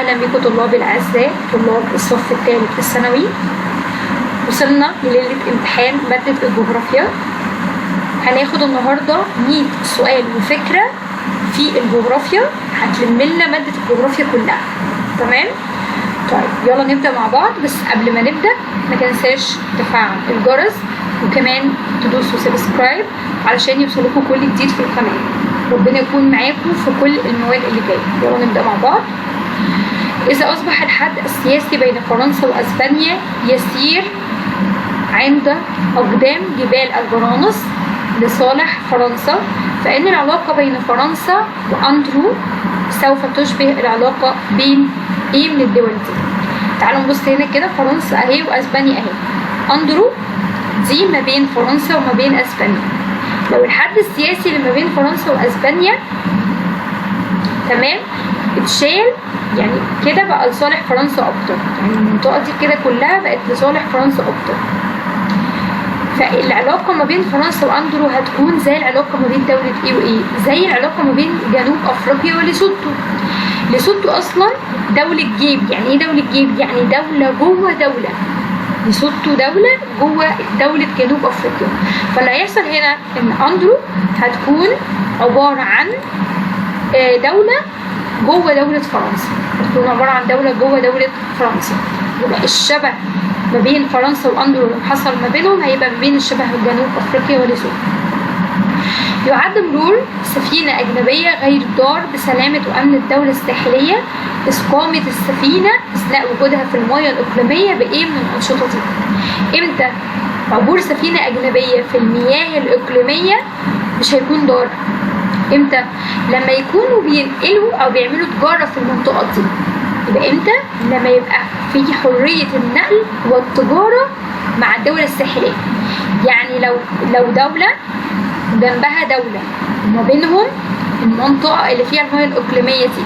أهلا بكم طلابي الأعزاء، طلاب الصف الثالث الثانوي. وصلنا لليلة امتحان مادة الجغرافيا. هناخد النهاردة 100 سؤال وفكرة في الجغرافيا، هتلم لنا مادة الجغرافيا كلها. تمام؟ طيب يلا نبدأ مع بعض، بس قبل ما نبدأ ما تنساش تفعل الجرس وكمان تدوسوا سبسكرايب علشان يوصلكم كل جديد في القناة. ربنا يكون معاكم في كل المواد اللي جايه. يلا نبدأ مع بعض. إذا أصبح الحد السياسي بين فرنسا وأسبانيا يسير عند أقدام جبال البرانس لصالح فرنسا، فإن العلاقة بين فرنسا وأندرو سوف تشبه العلاقة بين إيه من الدول دي. تعالوا نبص هنا كده، فرنسا أهي وأسبانيا أهي. أندرو دي ما بين فرنسا وما بين أسبانيا. لو الحد السياسي اللي ما بين فرنسا وأسبانيا تمام اتشال، يعني كده بقى لصالح فرنسا أكتر، يعني المنطقة دي كده كلها بقت لصالح فرنسا أكتر. فالعلاقة ما بين فرنسا وأندرو هتكون زي العلاقة ما بين دولة إيه وإيه؟ زي العلاقة ما بين جنوب أفريقيا وليسوتو. ليسوتو أصلا دولة جيب. يعني إيه دولة جيب؟ يعني دولة جوه دولة. ليسوتو دولة جوه دولة جنوب أفريقيا. فاللي هيحصل هنا إن أندرو هتكون عبارة عن دولة جوه دولة فرنسا، هتكون عبارة عن دولة جوه دولة فرنسا. يبقى الشبه ما بين فرنسا وأندرو اللي حصل ما بينهم هيبقى ما بين الشبه جنوب أفريقيا وليسوتو. يعد مرور سفينة أجنبية غير ضار بسلامة وأمن الدولة الساحلية إقامة السفينة أثناء وجودها في المياه الإقليمية بإيه من الأنشطة دي؟ إمتى عبور سفينة أجنبية في المياه الإقليمية مش هيكون ضار؟ إمتى؟ لما يكونوا بينقلوا أو بيعملوا تجارة في المنطقة دي. يبقى إمتى؟ لما يبقى في حرية النقل والتجارة مع الدول الساحلية. يعني لو دولة جنبها دولة وما بينهم المنطقة اللي فيها المياه الإقليمية دي،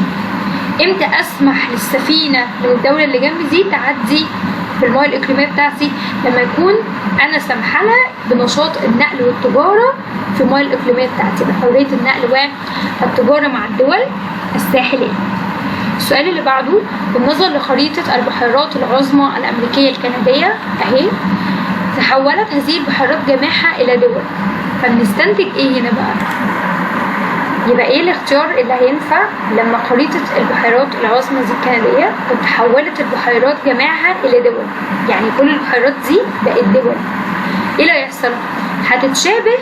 إمتى أسمح للسفينة من الدولة اللي جنب دي تعدي في المياه الإقليمية بتاعتي؟ لما يكون أنا سامحالها بنشاط النقل والتجارة في المياه الإقليمية بتاعتي، بحرية النقل والتجارة مع الدول الساحلية. السؤال اللي بعده، بالنظر لخريطة البحيرات العظمى الأمريكية الكندية أهي، تحولت هذه البحيرات جميعها إلى دول، فبنستنتج إيه هنا بقى؟ يبقى إيه الاختيار اللي هينفع لما خريطة البحيرات العظمى دي الكندية وتحولت البحيرات جميعها إلى دول؟ يعني كل البحيرات دي بقت دول. إيه اللي هيحصل؟ هتتشابه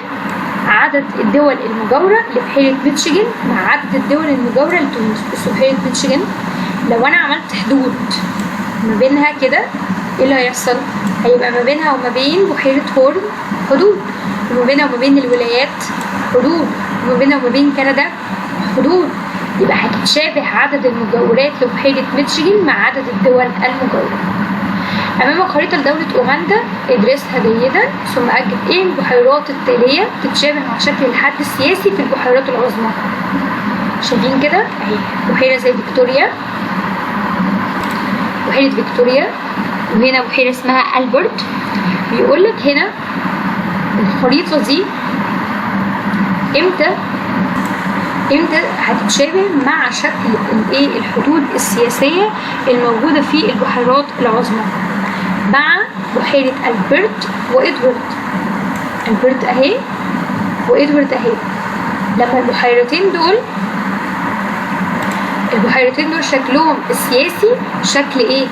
عدد الدول المجاورة لبحيرة ميشيغان مع عدد الدول المجاورة لتونس. بصوا بحيرة ميشيغان لو أنا عملت حدود ما بينها كده، إيه اللي هيحصل؟ هيبقى ما بينها وما بين بحيرة هورن حدود، وما بينها وما بين الولايات حدود، وما بينها وما بين كندا حدود. يبقى هتتشابه عدد المجاورات لبحيرة ميشيغان مع عدد الدول المجاورة. أمام خريطة لدولة أوغندا، ادرسها جيدا ثم أجد إيه البحيرات التالية تتشابه مع شكل الحد السياسي في البحيرات العظمى. شايفين كده أهي بحيرة زي فيكتوريا، بحيرة فيكتوريا، وهنا بحيرة اسمها ألبرت. بيقولك هنا الخريطة دي امتى هتتشابه مع شكل الحدود السياسية الموجودة في البحيرات العظمى مع بحيرة ألبرت وإدوارد. ألبرت أهي وإدوارد أهي. لما البحيرتين دول شكلهم السياسي شكل إيه؟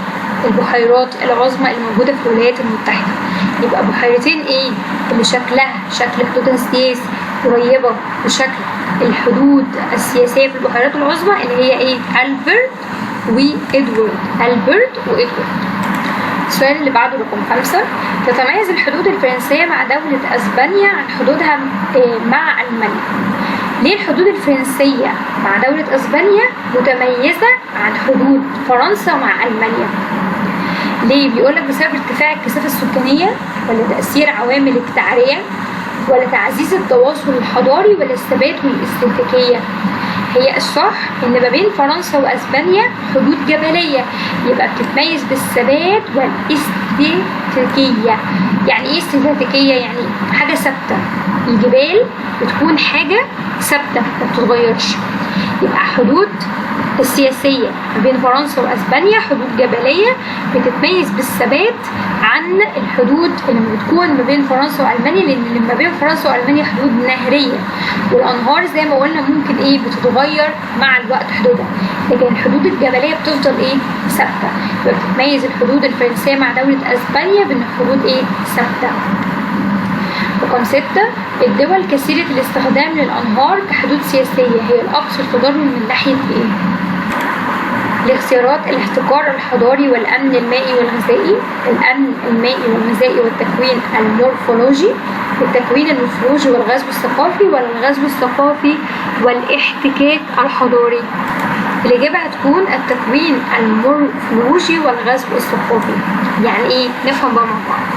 البحيرات العظمى الموجودة في الولايات المتحدة. يبقى بحيرتين إيه اللي شكلها شكل حدودها السياسي قريبة بشكل الحدود السياسية في البحيرات العظمى اللي هي إيه؟ ألبرت وإدوارد. ألبرت وإدوارد. السؤال اللي بعده رقم 5، تتميز الحدود الفرنسية مع دولة أسبانيا عن حدودها مع ألمانيا. ليه الحدود الفرنسية مع دولة أسبانيا متميزة عن حدود فرنسا مع ألمانيا؟ ليه؟ بيقولك بسبب ارتفاع الكثافة السكانية، ولا تأثير عوامل التعرية، ولا تعزيز التواصل الحضاري، ولا الثبات والاستهلاكية؟ هي الصح ان ما بين فرنسا واسبانيا حدود جبليه، يبقى بتتميز بالثبات والاستهلاكيه. يعني ايه استاتيكية؟ يعني حاجة ثابتة. الجبال بتكون حاجة ثابتة ما بتتغيرش. يبقى حدود السياسية ما بين فرنسا وأسبانيا حدود جبلية بتتميز بالثبات عن الحدود اللي بتكون ما بين فرنسا وألمانيا، لأن اللي ما بين فرنسا وألمانيا حدود نهرية، والأنهار زي ما قلنا ممكن إيه بتتغير مع الوقت حدودها، لكن الحدود الجبلية بتفضل إيه ثابتة. بتتميز الحدود الفرنسية مع دولة أسبانيا بأن الحدود إيه ثابتة. رقم 6، الدول كثيرة الاستخدام للأنهار كحدود سياسية هي الأكثر تضرر من ناحية إيه؟ الاختيارات: الاحتكار الحضاري والأمن المائي والغذائي، الأمن المائي والغذائي والتكوين المورفولوجي، التكوين المورفولوجي والغزو الثقافي، ولا الغزو الثقافي والاحتكاك الحضاري. الإجابة هتكون التكوين المورفولوجي والغزو الثقافي. يعني إيه؟ نفهم بقى مع بعض.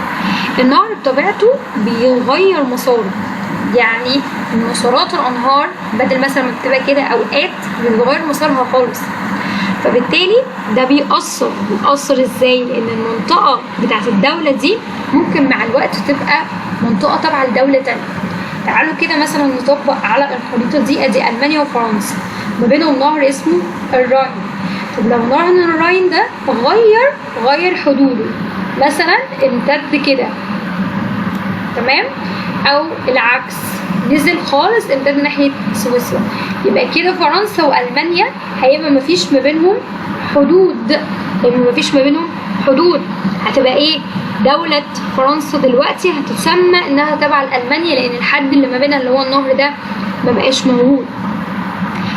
النهر بطبيعته بيغير مساره، يعني مسارات الأنهار بدل مثلا ما بتبقى كده أوقات بيغير مسارها خالص، فبالتالي ده بيأثر ازاي؟ لأن المنطقة بتاعت الدولة دي ممكن مع الوقت تبقى منطقة تابعة لدولة تانية. تعالوا كده مثلا نطبق على الخريطة دي، ادي ألمانيا وفرنسا، ما بينهم نهر اسمه الراين. طب لو نهر الراين ده غير حدوده، مثلا امتد كده، تمام، او العكس نزل خالص امتد ناحية سويسرا، يبقى كده فرنسا وألمانيا هيبقى مفيش ما بينهم حدود. هتبقى ايه؟ دولة فرنسا دلوقتي هتسمى انها تبع لألمانيا، لان الحد اللي ما بينها اللي هو النهر ده ما بقاش موجود.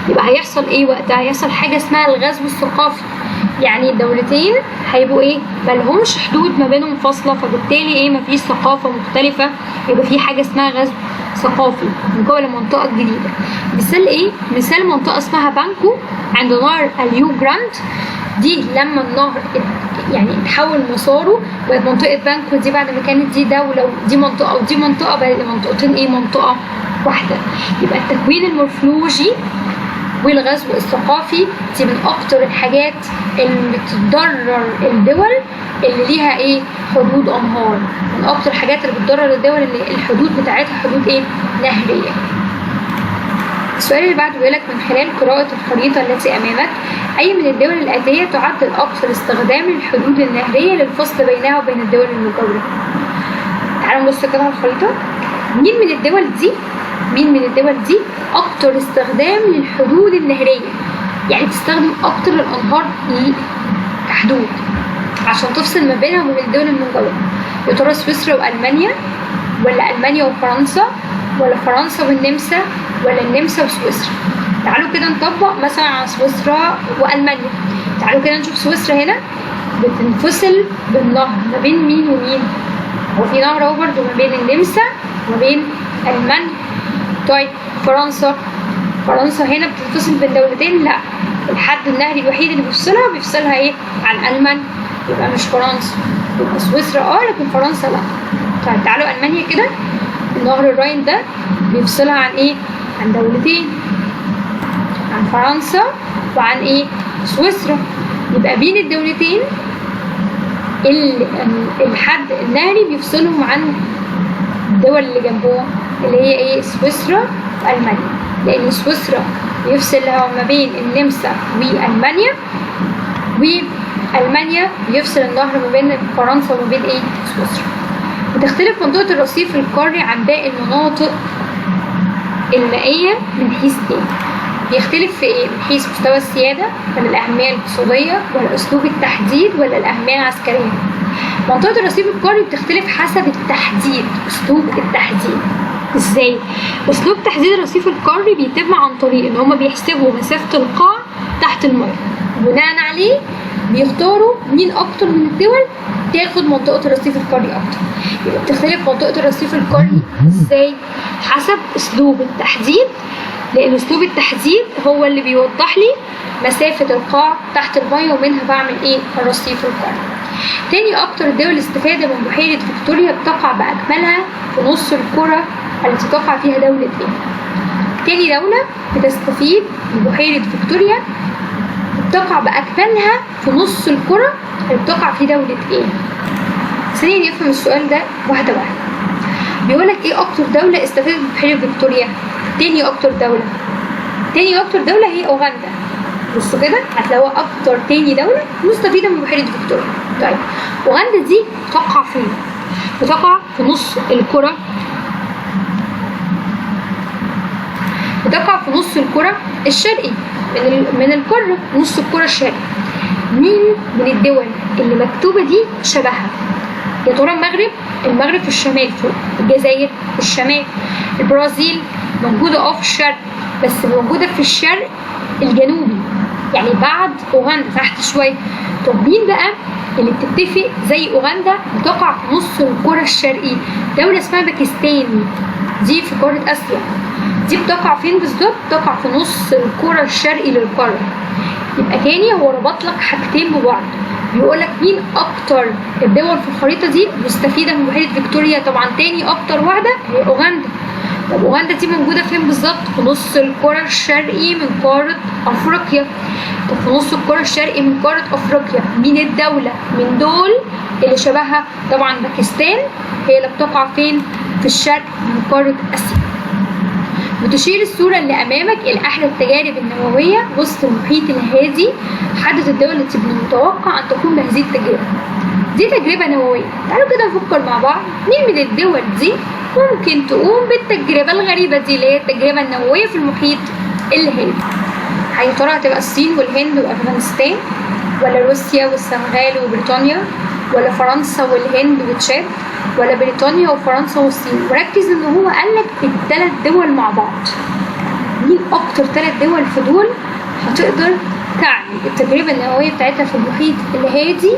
يبقى هيحصل ايه وقتها؟ هيحصل حاجة اسمها الغزو الثقافي، يعني الدولتين هيبقوا ايه؟ ملهمش حدود ما بينهم فاصلة، فبالتالي ايه؟ مفيش ثقافة مختلفة، يبقى في حاجة اسمها غزو ثقافي مكون منطقة جديدة. مثال ايه؟ مثال منطقة اسمها بانكو عند نهر اليو جراند. دي لما النهر يعني تحول مساره بقت منطقة بانكو دي، بعد ما كانت دي دولة ودي منطقة ودي منطقة، بقت منطقتين ايه؟ منطقة واحدة. يبقى التكوين المورفولوجي والغزو الثقافي دي من اكتر الحاجات اللي بتضرر الدول اللي ليها ايه؟ حدود انهار. من اكتر الحاجات اللي بتضرر الدول اللي الحدود بتاعتها حدود ايه؟ نهريه. السؤال اللي بعده بيقول لك: من خلال قراءة الخريطة التي امامك اي من الدول الاتية تعد الاكثر استخدام للحدود النهرية للفصل بينها وبين الدول المجاورة؟ تعالوا نبص كده على الخريطة. مين من الدول دي اكتر استخدام للحدود النهرية؟ يعني تستخدم اكتر الانهار كحدود عشان تفصل ما بينها وبين الدول المجاورة. يا ترى سويسرا والمانيا، ولا المانيا وفرنسا، ولا فرنسا والنمسا، ولا النمسا وسويسرا؟ تعالوا كده نطبق مثلا على سويسرا والمانيا. تعالوا كده نشوف سويسرا هنا بتنفصل بالنهر ما بين مين ومين؟ هو في نهر اهو برضه ما بين النمسا وما بين المانيا. طيب فرنسا هنا بتنفصل بين دولتين؟ لا، الحد النهري الوحيد اللي بيفصلها ايه؟ عن المانيا، يبقى مش فرنسا. يبقى سويسرا لكن فرنسا لا. طيب تعالوا المانيا كده، النهر الراين ده بيفصلها عن ايه؟ عن دولتين، عن فرنسا وعن ايه؟ سويسرا. يبقى بين الدولتين الحد النهري بيفصلهم عن الدول اللي جنبهم اللي هي ايه؟ سويسرا والمانيا، لان سويسرا بيفصلها ما بين النمسا والمانيا، والمانيا بيفصل النهر ما بين فرنسا وما بين ايه؟ سويسرا. بتختلف منطقة الرصيف القاري عن باقي المناطق المائية من حيث ايه؟ بيختلف في ايه؟ من حيث مستوى السيادة، ولا الأهمية الاقتصادية، ولا أسلوب التحديد، ولا الأهمية العسكرية؟ منطقة الرصيف القاري بتختلف حسب التحديد. أسلوب التحديد ازاي؟ أسلوب تحديد الرصيف القاري بيتم عن طريق إن هما بيحسبوا مسافة القاع تحت المية، بناء عليه بيختاروا مين أكتر من الدول تاخد منطقة الرصيف القاري أكتر. يبقى بتختلف منطقة الرصيف القاري ازاي؟ حسب أسلوب التحديد، لأن أسلوب التحديد هو اللي بيوضح لي مسافة القاع تحت المية ومنها بعمل ايه؟ الرصيف القاري. تاني أكتر الدول استفادة من بحيرة فيكتوريا بتقع بأكملها في نص الكرة التي تقع فيها دولة ايه؟ تاني دولة بتستفيد من بحيرة فيكتوريا بتقع بأكملها في نص الكرة اللي بتقع في دولة ايه؟ ثانيا نفهم السؤال ده واحدة واحدة. بيقولك ايه اكتر دولة استفادت من بحيرة فيكتوريا؟ تاني اكتر دولة هي اوغندا. بصوا كده هتلاقوا اكتر تاني دولة مستفيدة من بحيرة فيكتوريا. طيب اوغندا دي تقع فين؟ بتقع في نص الكرة، الشرقي من القارة، نص الكرة الشرقي. مين من الدول اللي مكتوبة دي شبهها؟ يا ترى المغرب في الشمال فوق، الجزائر في الشمال، البرازيل موجودة في الشرق بس موجودة في الشرق الجنوبي يعني بعد اوغندا تحت شوية. طب مين بقى اللي بتتفق زي اوغندا بتقع في نص الكرة الشرقي؟ دولة اسمها باكستان، دي في قارة اسيا. دي بتقع فين بالظبط؟ بتقع في نص الكرة الشرقي للقارة. يبقى تاني هو ربط لك حاجتين ببعض، بيقولك مين اكتر الدول في الخريطة دي مستفيدة من بحيرة فيكتوريا؟ طبعا تاني اكتر واحدة هي اوغندا. طب اوغندا دي موجودة فين بالظبط؟ في نص الكرة الشرقي من قارة افريقيا. طب في نص الكرة الشرقي من قارة افريقيا مين الدولة من دول اللي شبهها؟ طبعا باكستان هي اللي بتقع فين؟ في الشرق من قارة اسيا. وتشير الصورة اللي أمامك إلى أحد التجارب النووية وسط المحيط الهادي. حدد الدول التي من المتوقع أن تقوم بهذه التجربة. دي تجربة نووية. تعالوا كده نفكر مع بعض مين من الدول دي ممكن تقوم بالتجربة الغريبة دي اللي هي التجربة النووية في المحيط الهادي. يا ترى هتبقى الصين والهند وأفغانستان، ولا روسيا والسنغال وبريطانيا، ولا فرنسا والهند وتشاد، ولا بريطانيا وفرنسا والصين؟ وركز ان هو قالك الثلاث دول مع بعض. مين اكتر 3 دول في دول هتقدر تعمل التجربة النووية بتاعتها في المحيط الهادي؟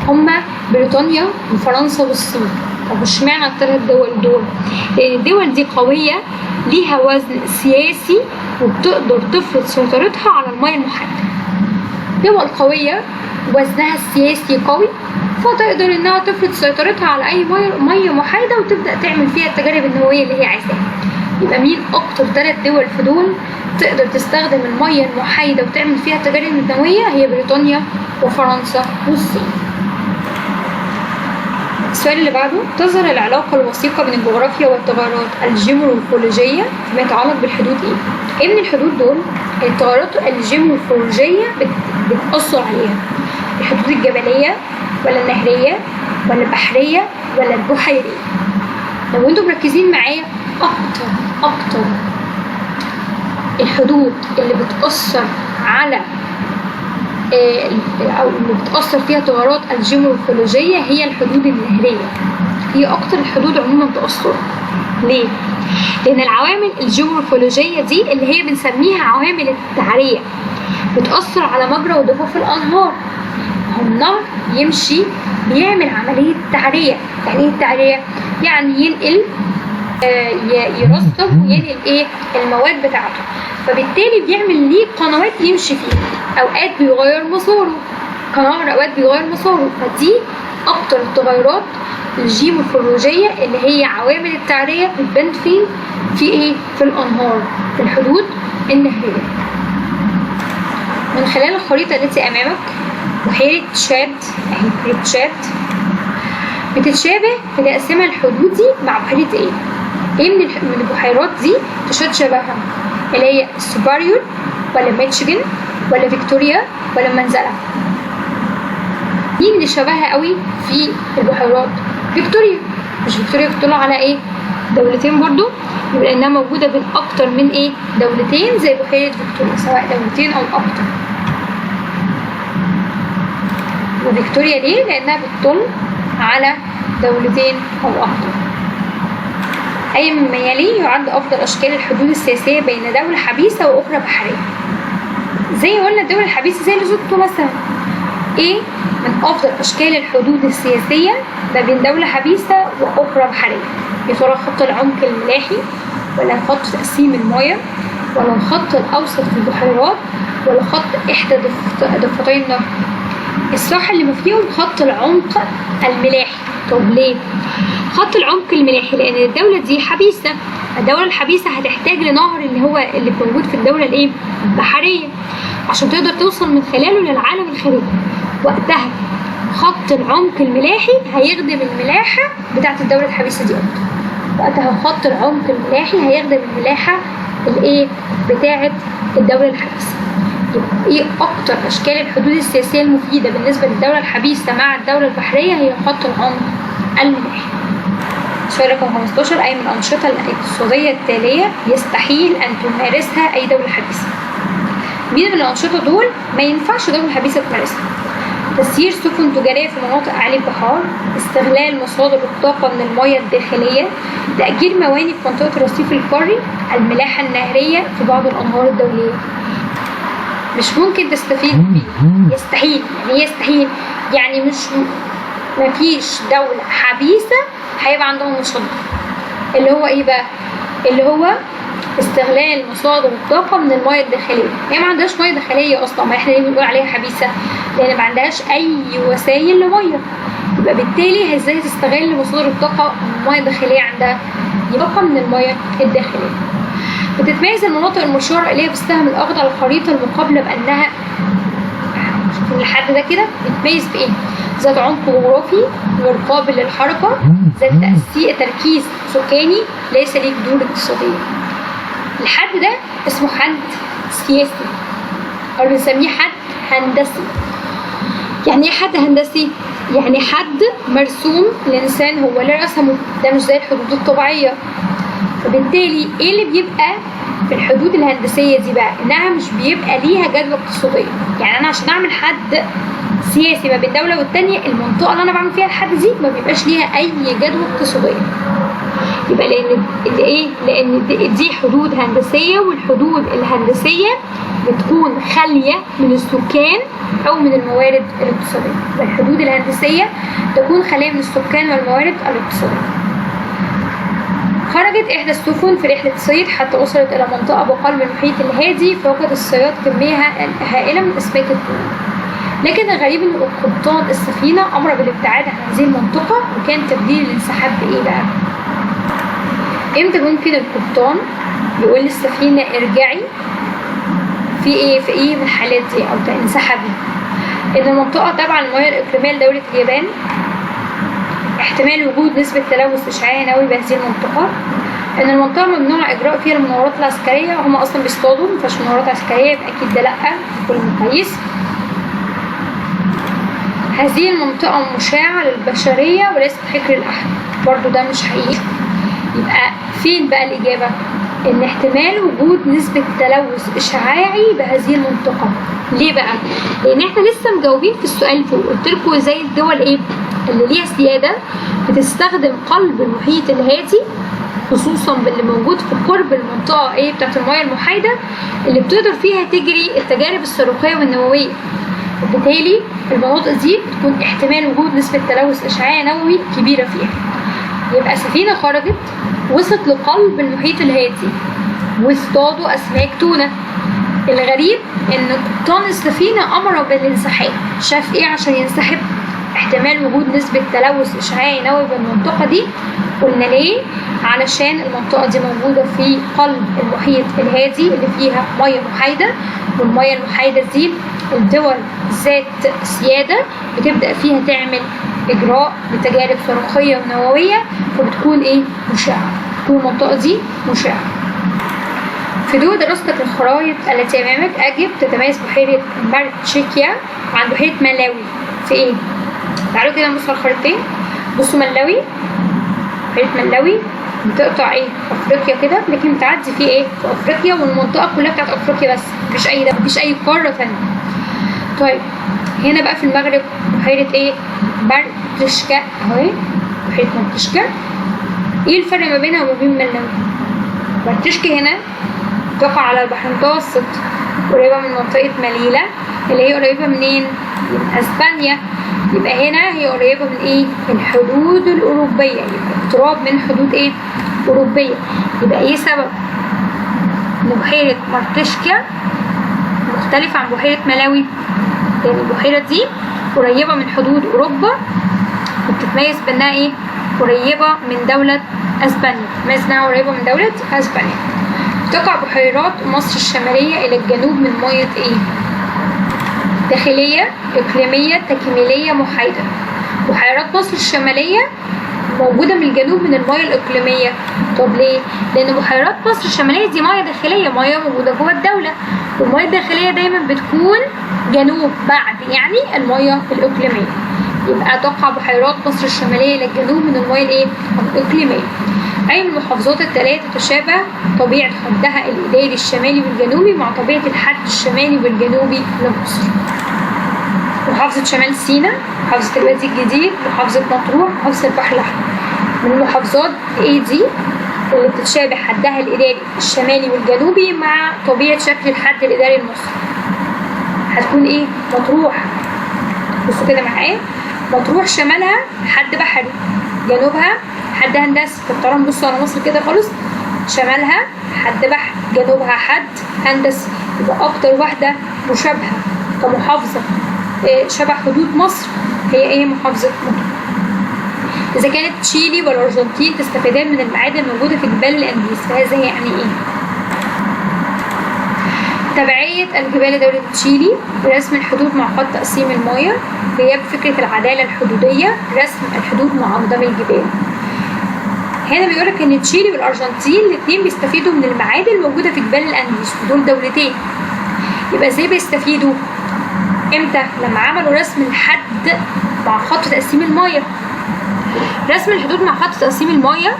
هما بريطانيا وفرنسا والصين. طب اشمعنى ال3 دول دول؟ لان الدول دي قوية، ليها وزن سياسي، وبتقدر تفرض سيطرتها على المياه المحيطة. دول قوية وزنها السياسي قوي، فتقدر انها تفرض سيطرتها على اي ميه محايده وتبدا تعمل فيها التجارب النوويه اللي هي عايزاها. يبقى مين اكتر 3 دول في دول تقدر تستخدم الميه المحايده وتعمل فيها التجارب النوويه؟ هي بريطانيا وفرنسا والصين. السؤال اللي بعده، تظهر العلاقه الوثيقه بين الجغرافيا والتغيرات الجيومورفولوجيه فيما يتعلق بالحدود ايه من الحدود دول التغيرات الجيومورفولوجيه بتأثر عليها؟ الحدود الجبليه ولا النهرية ولا البحرية ولا البحيرية؟ لو انتم مركزين معايا اكتر الحدود اللي بتأثر على او اللي بتأثر فيها تغيرات الجيومورفولوجية هي الحدود النهرية. هي اكتر الحدود عموما تأثر. ليه؟ لان العوامل الجيومورفولوجية دي اللي هي بنسميها عوامل التعرية بتأثر على مجرى وضفاف الانهار. النهر يمشي بيعمل عملية تعرية. يعني ايه التعرية؟ يعني ينقل يرصف وينقل المواد بتاعته، فبالتالي بيعمل ليه قنوات يمشي فيها. اوقات بيغير مساره قناه، اوقات بيغير مساره. فدي اكتر التغيرات الجيومورفولوجية اللي هي عوامل التعرية بتبان فين؟ في الانهار، في الحدود النهرية. من خلال الخريطة التي امامك بحيرة تشاد بتتشابه في تقسيمها الحدود دي مع بحيرة ايه من البحيرات دي تشاد شبهها؟ اللي هي السوبريور ولا ميتشيجن ولا فيكتوريا ولا منزلة؟ مين اللي شبهها قوي في البحيرات؟ فيكتوريا. مش فيكتوريا بتطلع على دولتين برضو، يبقى انها موجودة بين اكتر من دولتين زي بحيرة فيكتوريا، سواء دولتين او اكتر. وفيكتوريا ليه؟ لأنها بتطل على دولتين أو أكتر. أي مما يلي يعد أفضل أشكال الحدود السياسية بين دولة حبيسة وأخرى بحرية. زي قلنا الدولة الحبيسة زي ليسوتو مثلا. من أفضل أشكال الحدود السياسية ما بين دولة حبيسة وأخرى بحرية؟ يا ترى خط العمق الملاحي، ولا خط تقسيم المياه، ولا الخط الأوسط في البحيرات، ولا خط إحدى ضفتي النهر؟ الصح اللي فيهم خط العمق الملاحي. طب ليه خط العمق الملاحي؟ لان الدولة دي حبيسة. الدولة الحبيسة هتحتاج لنهر اللي موجود في الدولة البحرية عشان تقدر توصل من خلاله للعالم الخارجي. وقتها خط العمق الملاحي هيخدم الملاحة بتاعت الدولة الحبيسة دي أكتر. وقتها خط العمق الملاحي هيخدم الملاحة الايه بتاعت الدولة الحبيسة. ايه اكتر اشكال الحدود السياسية المفيدة بالنسبة للدولة الحبيسة مع الدولة البحرية؟ هي خط العمق الملاحي. سؤال رقم 15، اي من الانشطة الاقتصادية التالية يستحيل ان تمارسها اي دولة حبيسة؟ مين من الانشطة دول ما ينفعش دولة حبيسة تمارسها؟ تسيير سفن تجارية في مناطق أعالي البحار، استغلال مصادر الطاقة من المياه الداخلية، تأجير موانئ في منطقة الرصيف القاري، الملاحة النهرية في بعض الأنهار الدولية. مش ممكن تستفيد بيه، يستحيل. يعني يستحيل يعني مفيش دولة حبيسة هيبقى عندهم نشاط اللي هو ايه بقى؟ اللي هو استغلال مصادر الطاقة من المياه الداخلية. هي ما عندهاش مياه داخلية أصلا، ما احنا ليه بنقول عليها حبيسة؟ لأن ما عندهاش أي وسائل لمية. يبقى بالتالي ازاي تستغل مصادر الطاقة من المياه الداخلية عندها؟ يبقى من المياه الداخلية. بتتميز المناطق المشهورة اللي هي بالسهم الأخضر على الخريطة المقابلة بأنها لحد ده كده بتتميز بإيه؟ ذات عمق جغرافي غير قابل للحركة، ذات تركيز سكاني ليس ليه جذور اقتصادية. الحد ده اسمه حد سياسي أو بنسميه حد هندسي. يعني ايه حد هندسي؟ يعني حد مرسوم، الإنسان هو اللي رسمه، ده مش زي الحدود الطبيعية. فبالتالي ايه اللي بيبقى في الحدود الهندسية دي بقى؟ انها مش بيبقى ليها جدوى اقتصادية. يعني انا عشان اعمل حد سياسي ما بين دولة والتانية، المنطقة اللي انا بعمل فيها الحد دي ما بيبقاش ليها اي جدوى اقتصادية. يبقى لان دي حدود هندسية، والحدود الهندسية بتكون خالية من السكان او من الموارد الاقتصادية. الحدود الهندسية تكون خالية من السكان والموارد الاقتصادية. خرجت إحدى السفن في رحلة صيد حتى وصلت إلى منطقة بقلب المحيط الهادي، فوجد الصياد كمية هائلة من أسماك التونة. لكن الغريب إن قبطان السفينة أمر بالابتعاد عن هذه المنطقة، وكان تبديل الانسحاب بإيه بقى؟ إمتى ممكن القبطان يقول للسفينة ارجعي؟ في إيه من الحالات دي أو انسحبي؟ إن المنطقة تابعة للمياه الإقليمية لدولة اليابان، احتمال وجود نسبة تلوث إشعاعي نووي بهذه المنطقة، إن المنطقة ممنوع إجراء فيها المناورات العسكرية، هم أصلا بيصطادوا مفيهاش مناورات عسكرية، يبقى أكيد ده لأ كل مقاييس. هذه المنطقة مشاعة للبشرية وليست حكر الأحد، برضو ده مش حقيقي. يبقى فين بقى الإجابة؟ إن احتمال وجود نسبة تلوث إشعاعي بهذه المنطقة. ليه بقى؟ لأن احنا لسه مجاوبين في السؤال فوق، قلت لكم زي الدول إيه اللي ليها سيادة بتستخدم قلب المحيط الهادي، خصوصا باللي موجود في قرب المنطقة ايه بتاعت المياه المحايدة اللي بتقدر فيها تجري التجارب الصاروخية والنووية. وبالتالي المناطق دي بتكون احتمال وجود نسبة تلوث إشعاعي نووي كبيرة فيها. يبقى سفينة خرجت وصلت لقلب المحيط الهادي واصطادوا أسماك تونة. الغريب إن قبطان السفينة أمر بالانسحاب. شاف إيه عشان ينسحب؟ احتمال وجود نسبة تلوث إشعاعي نووي بالمنطقة دي. قلنا ليه؟ علشان المنطقة دي موجودة في قلب المحيط الهادي اللي فيها مياه محايدة، والمياه المحايدة دي الدول ذات سيادة بتبدأ فيها تعمل إجراء لتجارب صاروخية ونووية، فبتكون إيه؟ مشعة. تكون المنطقة دي مشعة. في ضوء دراستك للخرائط التي أمامك أجب تتميز بحيرة مارتشيكيا عن بحيرة ملاوي في إيه؟ تعالوا كده نبص على الخريطتين. بصوا ملاوي، بحيرة ملاوي بتقطع إيه؟ أفريقيا كده، لكن بتعدي في إيه؟ في أفريقيا، والمنطقة كلها بتاعت أفريقيا بس، مفيش أي قارة تانية. طيب هنا بقى في المغرب بحيرة إيه؟ مارتشيكا أهي، بحيرة مارتشيكا. إيه الفرق ما بينها وما بين ملاوي؟ مارتشيكا هنا تقع على البحر المتوسط، قريبة من منطقة مليلة اللي هي قريبة منين؟ من أسبانيا. يبقى هنا هي قريبة من إيه؟ من الحدود الأوروبية، يبقى اقتراب من حدود إيه؟ أوروبية. يبقى إيه سبب إن بحيرة مارتشيكا مختلفة عن بحيرة ملاوي؟ لأن البحيرة دي قريبة من حدود أوروبا، وبتتميز بأنها إيه؟ قريبة من دولة أسبانيا، بتتميز إنها قريبة من دولة أسبانيا. تقع بحيرات مصر الشمالية إلى الجنوب من مياه إيه؟ داخلية، إقليمية، تكميلية، محايدة. بحيرات مصر الشمالية موجودة من الجنوب من المياه الإقليمية. طب ليه؟ لأن بحيرات مصر الشمالية دي مياه داخلية، مياه موجودة جوه الدولة، والمياه الداخلية دايما بتكون جنوب بعد يعني المياه الإقليمية. يبقى تقع بحيرات مصر الشمالية إلى الجنوب من المياه الإيه؟ الإقليمية. أي من المحافظات الثلاثة تتشابه طبيعة حدها الإداري الشمالي والجنوبي مع طبيعة الحد الشمالي والجنوبي لمصر. محافظة شمال سيناء، محافظة الوادي الجديد، محافظة مطروح، محافظة البحر الأحمر. من المحافظات دي اللي بتتشابه حدها الإداري الشمالي والجنوبي مع طبيعة شكل الحد الإداري المصري هتكون إيه؟ مطروح. بصوا كده معايا، مطروح شمالها حد بحري، جنوبها حد هندسي. طب تعالوا نبص على مصر كده خالص، شمالها حد بحري، جنوبها حد هندسي. يبقى أكتر واحدة مشابهة كمحافظة شبه حدود مصر هي ايه؟ محافظة مطروح. إذا كانت تشيلي والأرجنتين تستفيدان من المعادن الموجودة في جبال الأنديز، فهذا يعني ايه؟ تبعية الجبال لدولة تشيلي، رسم الحدود مع خط تقسيم المياه، غياب فكرة العدالة الحدودية، رسم الحدود مع أنظمة الجبال. هنا بيقولك إن تشيلي والأرجنتين الاتنين بيستفيدوا من المعادن الموجودة في جبال الأنديز، ودول دولتين. يبقى ازاي بيستفيدوا؟ امتى؟ لما عملوا رسم الحد مع خط تقسيم المياه. رسم الحدود مع خط تقسيم المياه،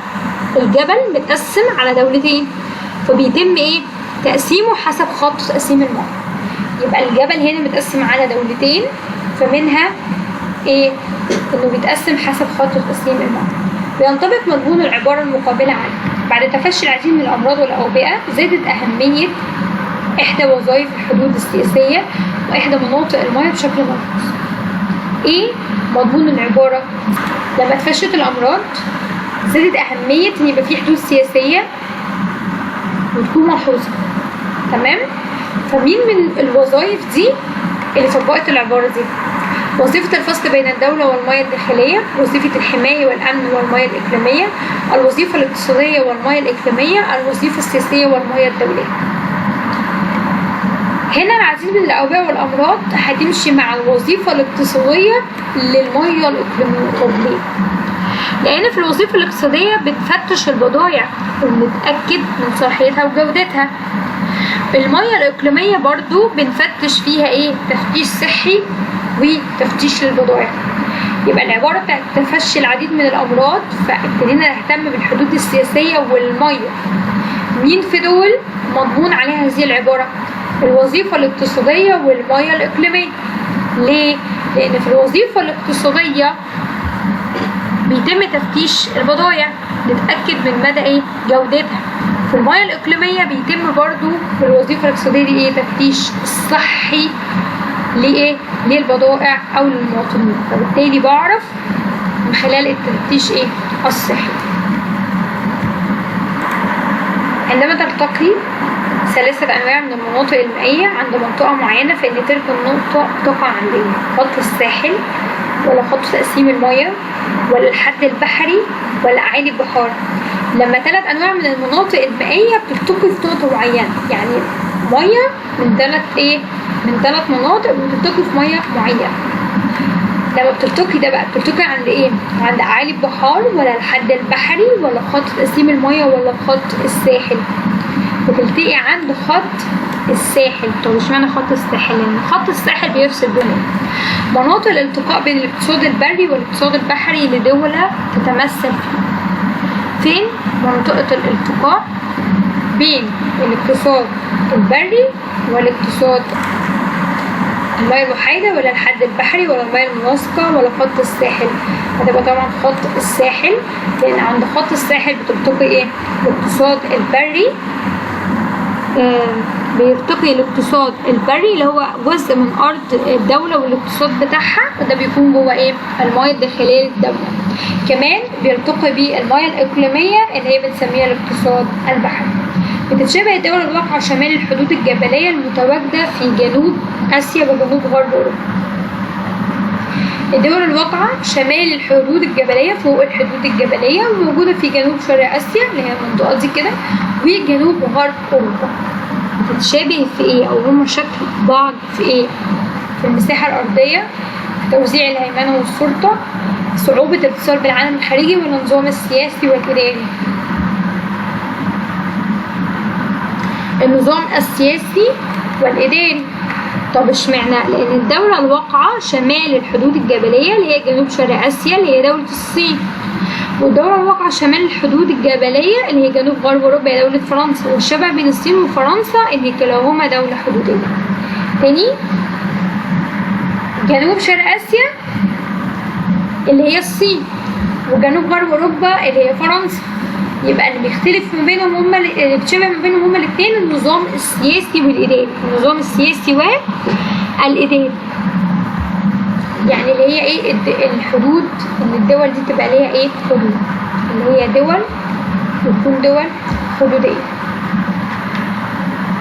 الجبل متقسم على دولتين، فبيتم ايه؟ تقسيمه حسب خط تقسيم المياه. يبقى الجبل هنا متقسم على دولتين، فمنها ايه؟ انه بيتقسم حسب خط تقسيم المياه. بينطبق مضمون العبارة المقابلة عليه. بعد تفشي العديد من الأمراض والأوبئة زادت أهمية إحدى وظائف الحدود السياسية وإحدى مناطق المياه بشكل ملحوظ. إيه مضمون العبارة؟ لما اتفشت الأمراض زادت أهمية إن يبقى في حدود سياسية وتكون ملحوظة. تمام؟ فمين من الوظائف دي اللي طبقت العبارة دي؟ وظيفة الفصل بين الدولة والمياه الداخلية، وظيفة الحماية والأمن والمياه الإقليمية، الوظيفة الاقتصادية والمياه الإقليمية، الوظيفة السياسية والمياه الدولية. هنا العديد من الأوبئة والأمراض هتمشي مع الوظيفة الاقتصادية للمياه الإقليمية. طب ليه؟ لأن في الوظيفة الاقتصادية بتفتش البضائع وبنتأكد من صلاحيتها وجودتها. المياه الإقليمية برضو بنفتش فيها إيه؟ تفتيش صحي وتفتيش للبضائع. يبقى العبارة بتاعت تفشي العديد من الأمراض، فابتدينا نهتم بالحدود السياسية والمياه. مين في دول مضمون عليها هذه العبارة؟ الوظيفة الاقتصادية والمياه الإقليمية. ليه؟ لأن في الوظيفة الاقتصادية بيتم تفتيش البضائع، نتأكد من مدى إيه؟ جودتها. في المياه الإقليمية بيتم برضو في الوظيفة الاقتصادية دي إيه؟ تفتيش الصحي لإيه؟ للبضائع أو للمواطنين. فبالتالي بعرف من خلال التفتيش إيه؟ الصحي. عندما تلتقي ثلاثة أنواع من المناطق المائية عند منطقة معينة، فإن تلك النقطة تقع عند خط الساحل ولا خط تقسيم المياه ولا الحد البحري ولا أعالي البحار. لما 3 أنواع من المناطق المائية بتلتقي في نقطة معينة، يعني مياه من 3 مناطق بتلتقي في مياه معينة. لما بتلتقي ده بقى بتلتقي عند ايه؟ عند أعالي البحار ولا الحد البحري ولا خط تقسيم المياه ولا خط الساحل؟ بتلتقي عند خط الساحل. طب اشمعنى خط الساحل؟ لأن خط الساحل بيفصل بينهم. مناطق الالتقاء بين الاقتصاد البري والاقتصاد البحري لدولة تتمثل فين؟ منطقة الالتقاء بين الاقتصاد البري والاقتصاد المياه المحايدة ولا الحد البحري ولا المياه الملاصقة ولا خط الساحل. هتبقى طبعا خط الساحل، لأن عند خط الساحل بتلتقي ايه؟ الاقتصاد البري، بيلتقي الاقتصاد البري اللي هو جزء من أرض الدولة والاقتصاد بتاعها، وده بيكون جوه ايه؟ المياه الداخلية للدولة. كمان بيلتقي بالمياه الإقليمية اللي هي بنسميها الاقتصاد البحري. بتتشابه الدول الواقعة شمال الحدود الجبلية المتواجدة في جنوب آسيا وجنوب غرب أوروبا. الدول الواقعة شمال الحدود الجبلية فوق الحدود الجبلية وموجودة في جنوب شرق آسيا اللي هي المنطقة دي كده، وجنوب غرب أوروبا. بتتشابه في إيه؟ أو هما شكل بعض في إيه؟ في المساحة الأرضية، في توزيع الهيمنة والسلطة، صعوبة الاتصال بالعالم الخارجي والنظام السياسي والإداري. النظام السياسي والإداري. طب اشمعنى؟ لأن الدولة الواقعة شمال الحدود الجبلية اللي هي جنوب شرق آسيا اللي هي دولة الصين، والدولة الواقعة شمال الحدود الجبلية اللي هي جنوب غرب أوروبا هي دولة فرنسا، والشبه بين الصين وفرنسا إن كلاهما دولة حدودية. تاني، جنوب شرق آسيا اللي هي الصين، وجنوب غرب أوروبا اللي هي فرنسا. يبقى اللي بيختلف ما بينهم هما اللي بتشابه ما بينهم هما الاثنين النظام السياسي والإداري، النظام السياسي والإداري. يعني اللي هي ايه الحدود، ان الدول دي تبقى ليها ايه حدود، اللي هي دول وتكون دول حدودية.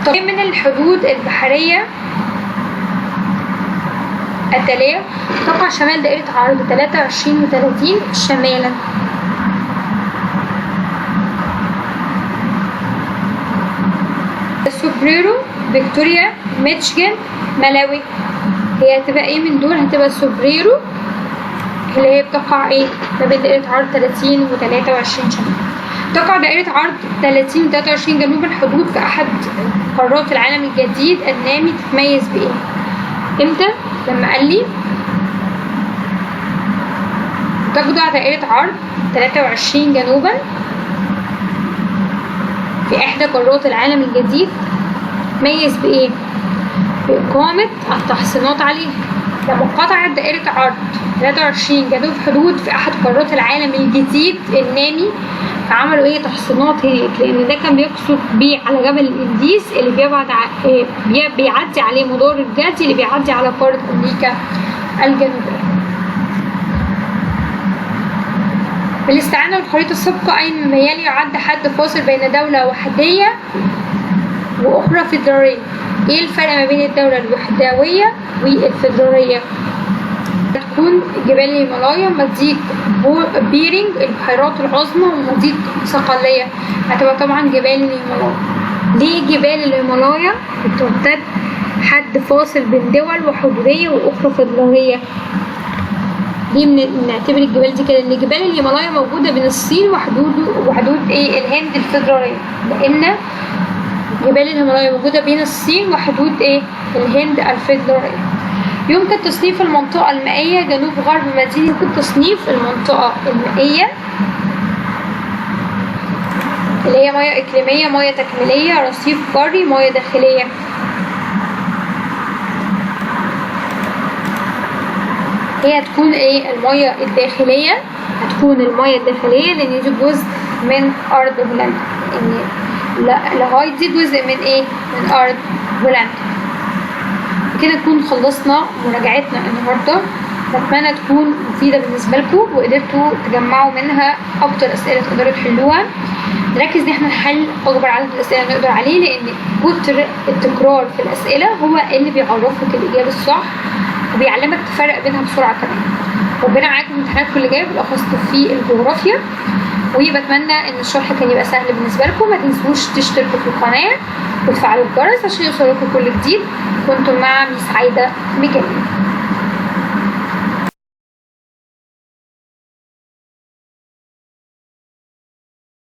طب من الحدود البحرية التالية تقع شمال دائرة عرض 23 و30 شمالا. سوبريرو، فيكتوريا، ميتشيغان، ملاوي. هي هتبقى ايه من دول؟ هتبقى سوبريرو اللي هي بتقع ايه ما بين دائرة عرض 30 و 23 شمال. تقع دائرة عرض 30 و 23 جنوب الحدود في أحد قارات العالم الجديد النامي. تتميز بإيه؟ امتى؟ لما قال لي تقع دائرة عرض 23 جنوبا في إحدى قارات العالم الجديد. تميز بإيه؟ بإقامة التحصينات عليه. لما قطعت دائرة عرض 23 جنوب حدود في أحد قارات العالم الجديد النامي، عملوا ايه؟ تحصينات هناك، لأن ده كان بيقصد بيه على جبل الإنديز اللي بيعدي عليه مدار الجدي اللي بيعدي على قارة أمريكا الجنوبية. بالاستعانة بالخريطة السابقة أي مما يلي يعد حد فاصل بين دولة وحدية وأخرى فيدرالية. ايه الفرق ما بين الدولة الوحدوية والفيدرالية؟ تكون جبال الهيمالايا، مضيق بيرينج، البحيرات العظمى، ومضيق صقلية. هتبقى طبعا جبال الهيمالايا. ليه جبال الهيمالايا بتمتد حد فاصل بين دول وحدودية وأخرى فيدرالية؟ ليه بنعتبر الجبال دي كده؟ ان جبال الهيمالايا موجودة بين الصين وحدود ايه الهند الفيدرالية، لأن جبال الهيمالايا موجودة بين الصين وحدود ايه الهند الفيدرالية. يمكن تصنيف المنطقة المائية جنوب غرب مدينة. يمكن تصنيف المنطقة المائية اللي هي مياه إقليمية، مياه تكميلية، رصيف قاري، مياه داخلية. هي هتكون ايه المياه الداخلية؟ هتكون المياه الداخلية لأن دي جزء من أرض هولندا، إن لغاية دي جزء من ايه من أرض هولندا. كده نكون خلصنا مراجعتنا النهارده. اتمنى تكون مفيده بالنسبه لكم وقدرتوا تجمعوا منها اكتر اسئله تقدروا تحلوها. نركز ان احنا نحل اكبر عدد الاسئله اللي نقدر عليه، لان كتر التكرار في الاسئله هو اللي بيعرفك الاجابه الصح وبيعلمك تفرق بينها بسرعه كمان. ربنا معاكم في امتحاناتكم اللي جايه بالاخص في الجغرافيا، وبتمنى ان الشرح كان يبقى سهل بالنسبه لكم. ما تنسوش تشتركوا في القناه وتفعلوا الجرس عشان يوصلكم كل جديد. كنتم مع ميس عايده ميكائيل.